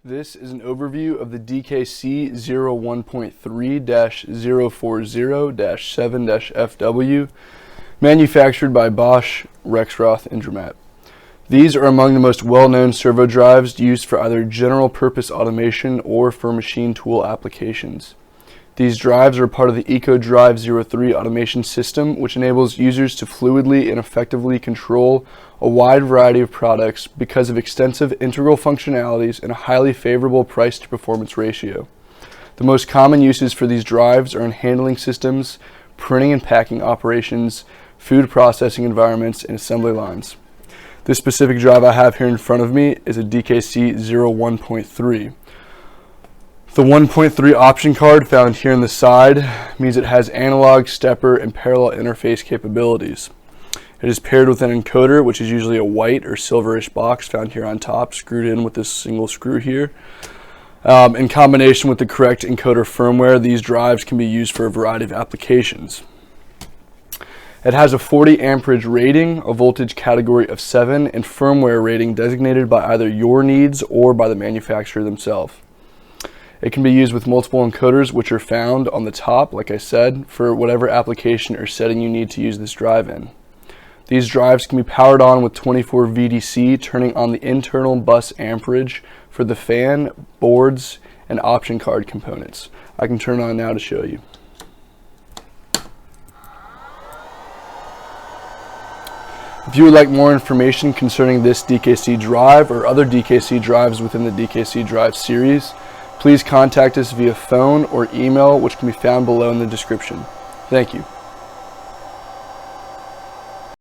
This is an overview of the DKC01.3-040-7-FW, manufactured by Bosch, Rexroth, Indramat. These are among the most well-known servo drives used for either general-purpose automation or for machine tool applications. These drives are part of the EcoDrive03 automation system, which enables users to fluidly and effectively control a wide variety of products because of extensive integral functionalities and a highly favorable price-to-performance ratio. The most common uses for these drives are in handling systems, printing and packing operations, food processing environments, and assembly lines. This specific drive I have here in front of me is a DKC01.3. The 1.3 option card found here on the side means it has analog, stepper, and parallel interface capabilities. It is paired with an encoder, which is usually a white or silverish box found here on top, screwed in with this single screw here. In combination with the correct encoder firmware, these drives can be used for a variety of applications. It has a 40 amperage rating, a voltage category of 7, and firmware rating designated by either your needs or by the manufacturer themselves. It can be used with multiple encoders, which are found on the top, like I said, for whatever application or setting you need to use this drive in. These drives can be powered on with 24 VDC, turning on the internal bus amperage for the fan, boards, and option card components. I can turn it on now to show you. If you would like more information concerning this DKC drive or other DKC drives within the DKC drive series, please contact us via phone or email, which can be found below in the description. Thank you.